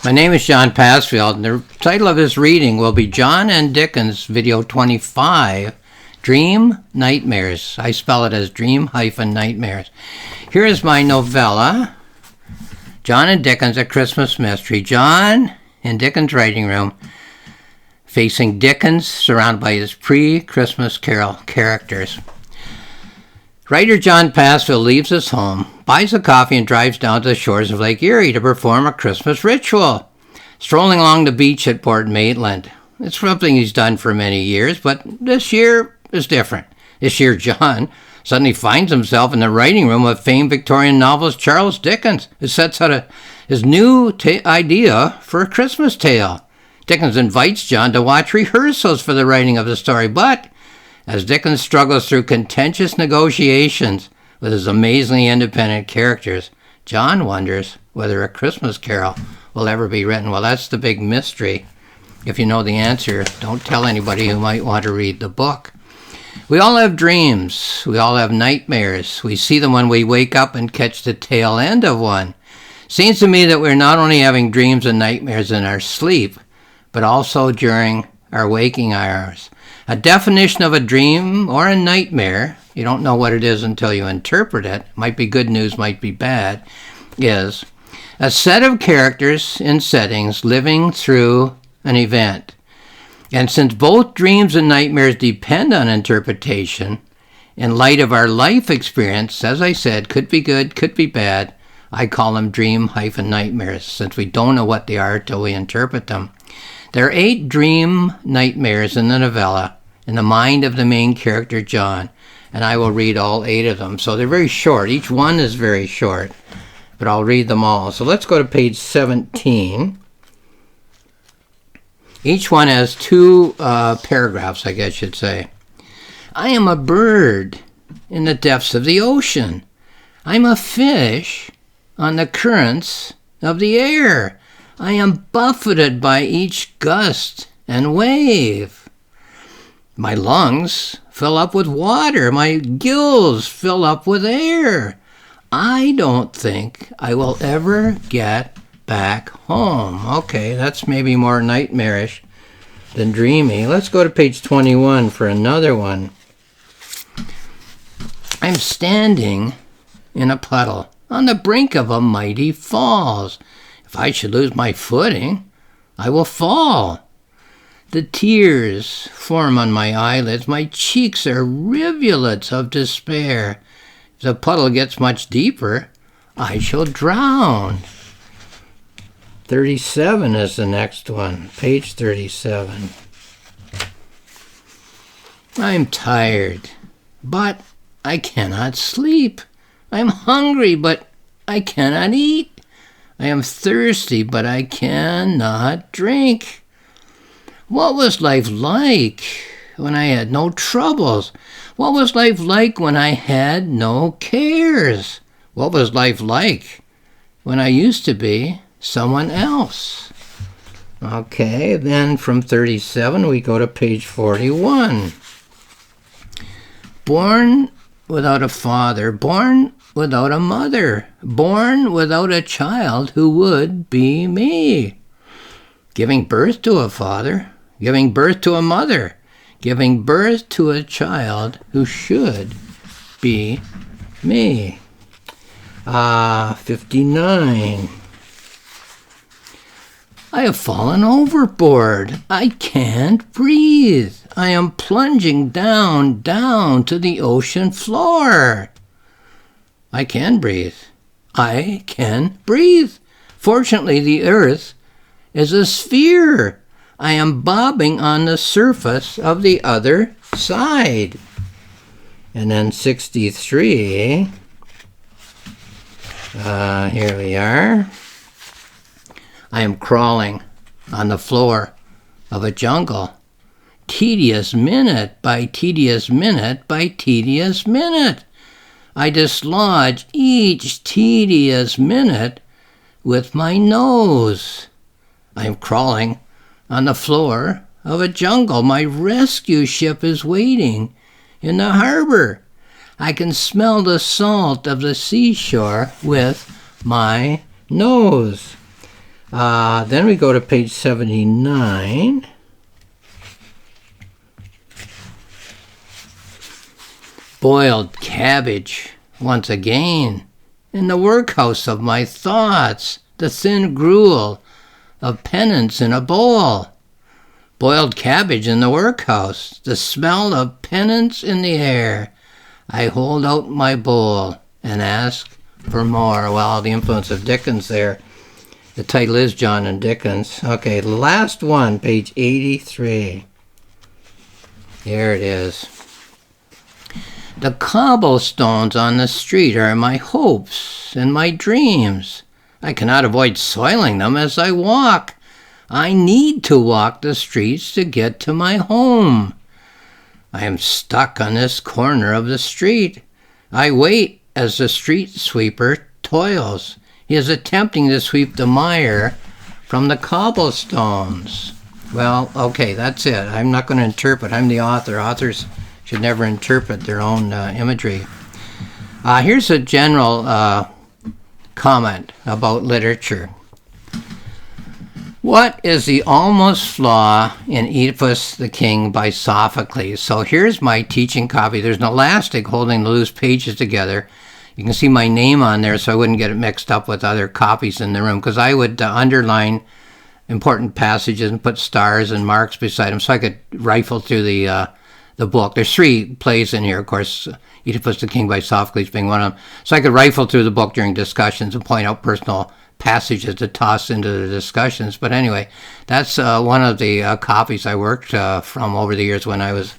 My name is John Passfield, and the title of this reading will be John and Dickens, Video 25, Dream Nightmares. I spell it as dream-nightmares. Here is my novella, John and Dickens, A Christmas Mystery. John in Dickens' writing room, facing Dickens, surrounded by his pre-Christmas Carol characters. Writer John Passfield leaves his home, buys a coffee, and drives down to the shores of Lake Erie to perform a Christmas ritual, strolling along the beach at Port Maitland. It's something he's done for many years, but this year is different. This year, John suddenly finds himself in the writing room of famed Victorian novelist Charles Dickens, who sets out his new idea for a Christmas tale. Dickens invites John to watch rehearsals for the writing of the story, but as Dickens struggles through contentious negotiations with his amazingly independent characters, John wonders whether A Christmas Carol will ever be written. Well, that's the big mystery. If you know the answer, don't tell anybody who might want to read the book. We all have dreams. We all have nightmares. We see them when we wake up and catch the tail end of one. Seems to me that we're not only having dreams and nightmares in our sleep, but also during our waking hours. A definition of a dream or a nightmare, you don't know what it is until you interpret it, might be good news, might be bad, is a set of characters in settings living through an event. And since both dreams and nightmares depend on interpretation, in light of our life experience, as I said, could be good, could be bad, I call them dream-nightmares, since we don't know what they are till we interpret them. There are 8 dream nightmares in the novella in the mind of the main character, John, and I will read all 8 of them. So they're very short. Each one is very short, but I'll read them all. So let's go to page 17. Each one has 2 paragraphs, I guess you'd say. I am a bird in the depths of the ocean. I'm a fish on the currents of the air. I am buffeted by each gust and wave. My lungs fill up with water. My gills fill up with air. I don't think I will ever get back home. Okay, that's maybe more nightmarish than dreamy. Let's go to page 21 for another one. I'm standing in a puddle on the brink of a mighty falls. If I should lose my footing, I will fall. The tears form on my eyelids. My cheeks are rivulets of despair. If the puddle gets much deeper, I shall drown. 37 is the next one. Page 37. I'm tired, but I cannot sleep. I'm hungry, but I cannot eat. I am thirsty, but I cannot drink. What was life like when I had no troubles? What was life like when I had no cares? What was life like when I used to be someone else? Okay, then from 37 we go to page 41. Born without a father, born without a mother, born without a child who would be me. Giving birth to a father, giving birth to a mother, giving birth to a child who should be me. 59. I have fallen overboard. I can't breathe. I am plunging down to the ocean floor. I can breathe. I can breathe. Fortunately, the earth is a sphere. I am bobbing on the surface of the other side. And then 63. Here we are. I am crawling on the floor of a jungle. Tedious minute by tedious minute by tedious minute. I dislodge each tedious minute with my nose. I am crawling on the floor of a jungle. My rescue ship is waiting in the harbor. I can smell the salt of the seashore with my nose. Then we go to page 79. Boiled cabbage, once again, in the workhouse of my thoughts, the thin gruel of penance in a bowl. Boiled cabbage in the workhouse, the smell of penance in the air. I hold out my bowl and ask for more. Well, the influence of Dickens there. The title is John and Dickens. Okay, the last one, page 83. Here it is. The cobblestones on the street are my hopes and my dreams. I cannot avoid soiling them as I walk. I need to walk the streets to get to my home. I am stuck on this corner of the street. I wait as the street sweeper toils. He is attempting to sweep the mire from the cobblestones. Well, okay, that's it. I'm not going to interpret. I'm the author. Authors should never interpret their own imagery. Here's a general comment about literature. What is the almost flaw in Oedipus the King by Sophocles? So here's my teaching copy. There's an elastic holding the loose pages together. You can see my name on there so I wouldn't get it mixed up with other copies in the room, because I would underline important passages and put stars and marks beside them so I could rifle through the book. There's 3 plays in here, of course, Oedipus the King by Sophocles being one of them. So I could rifle through the book during discussions and point out personal passages to toss into the discussions. But anyway, that's one of the copies I worked from over the years when I was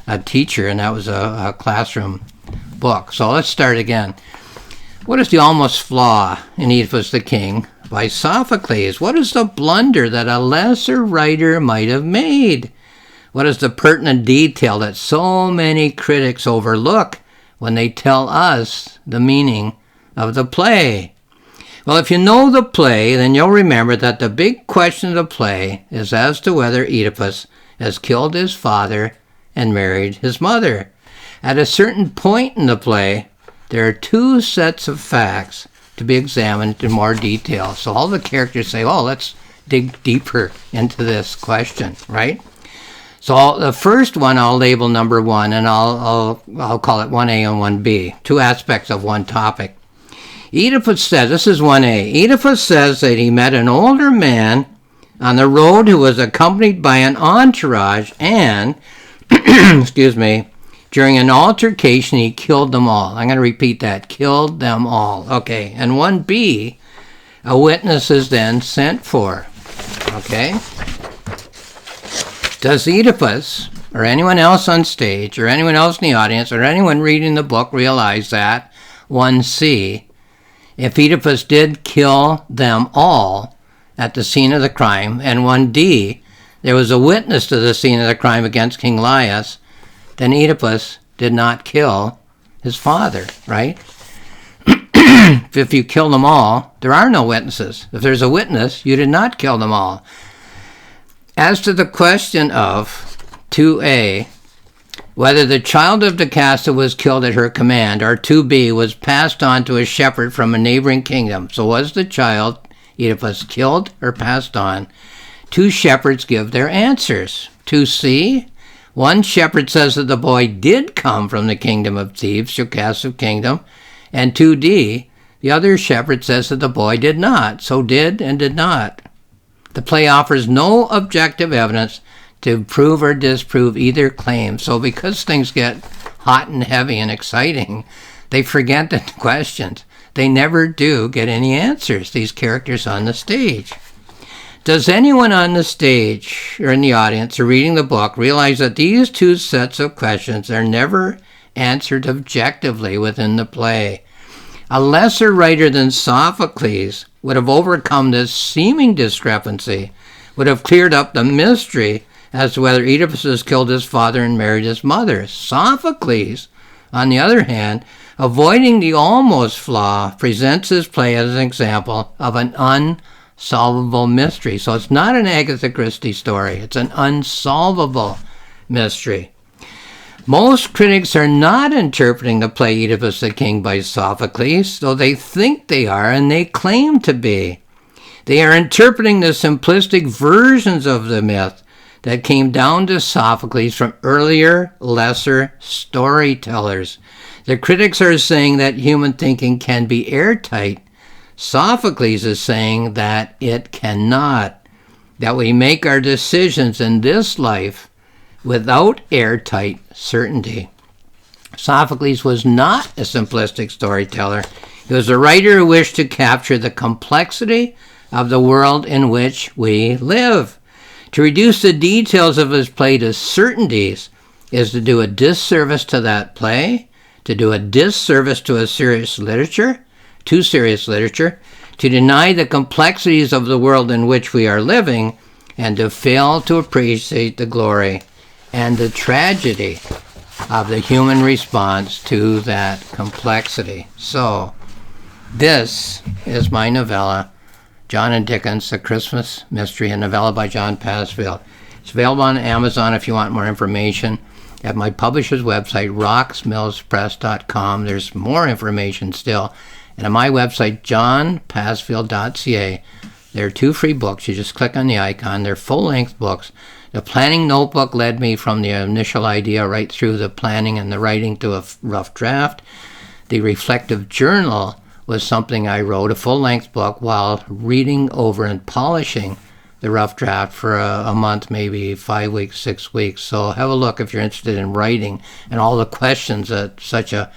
a teacher, and that was a classroom book. So let's start again. What is the almost flaw in Oedipus the King by Sophocles? What is the blunder that a lesser writer might have made? What is the pertinent detail that so many critics overlook when they tell us the meaning of the play? Well, if you know the play, then you'll remember that the big question of the play is as to whether Oedipus has killed his father and married his mother. At a certain point in the play, there are 2 sets of facts to be examined in more detail. So all the characters say, oh, let's dig deeper into this question, right? So the first one I'll label number 1, and I'll call it 1A and 1B, 2 aspects of one topic. Oedipus says, this is 1A, Oedipus says that he met an older man on the road who was accompanied by an entourage and, excuse me, during an altercation he killed them all. I'm going to repeat that, killed them all. Okay, and 1B, a witness is then sent for. Okay? Does Oedipus, or anyone else on stage, or anyone else in the audience, or anyone reading the book realize that, 1C, if Oedipus did kill them all at the scene of the crime, and 1D, there was a witness to the scene of the crime against King Laius, then Oedipus did not kill his father, right? If you kill them all, there are no witnesses. If there's a witness, you did not kill them all. As to the question of 2A, whether the child of Jocasta was killed at her command, or 2B, was passed on to a shepherd from a neighboring kingdom. So was the child, Oedipus, killed or passed on? 2 shepherds give their answers. 2C, one shepherd says that the boy did come from the kingdom of Thebes, Jocasta's kingdom, and 2D, the other shepherd says that the boy did not, so did and did not. The play offers no objective evidence to prove or disprove either claim. So because things get hot and heavy and exciting, they forget the questions. They never do get any answers, these characters on the stage. Does anyone on the stage or in the audience or reading the book realize that these 2 sets of questions are never answered objectively within the play? A lesser writer than Sophocles would have overcome this seeming discrepancy, would have cleared up the mystery as to whether Oedipus has killed his father and married his mother. Sophocles, on the other hand, avoiding the almost flaw, presents his play as an example of an unsolvable mystery. So it's not an Agatha Christie story. It's an unsolvable mystery. Most critics are not interpreting the play Oedipus the King by Sophocles, though they think they are and they claim to be. They are interpreting the simplistic versions of the myth that came down to Sophocles from earlier, lesser storytellers. The critics are saying that human thinking can be airtight. Sophocles is saying that it cannot, that we make our decisions in this life without airtight certainty. Sophocles was not a simplistic storyteller. He was a writer who wished to capture the complexity of the world in which we live. To reduce the details of his play to certainties is to do a disservice to that play, to do a disservice to a serious literature, to deny the complexities of the world in which we are living, and to fail to appreciate the glory and the tragedy of the human response to that complexity. So, this is my novella, John and Dickens, A Christmas Mystery, a novella by John Pasfield. It's available on Amazon if you want more information. At my publisher's website, roxmillspress.com, there's more information still. And on my website, johnpasfield.ca, there are 2 free books. You just click on the icon. They're full-length books. The planning notebook led me from the initial idea right through the planning and the writing to a rough draft. The reflective journal was something I wrote, a full-length book, while reading over and polishing the rough draft for a month, maybe 5 weeks, 6 weeks. So have a look if you're interested in writing and all the questions that such a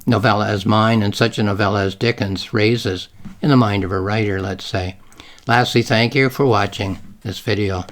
novella as mine and such a novella as Dickens raises in the mind of a writer, let's say. Lastly, thank you for watching this video.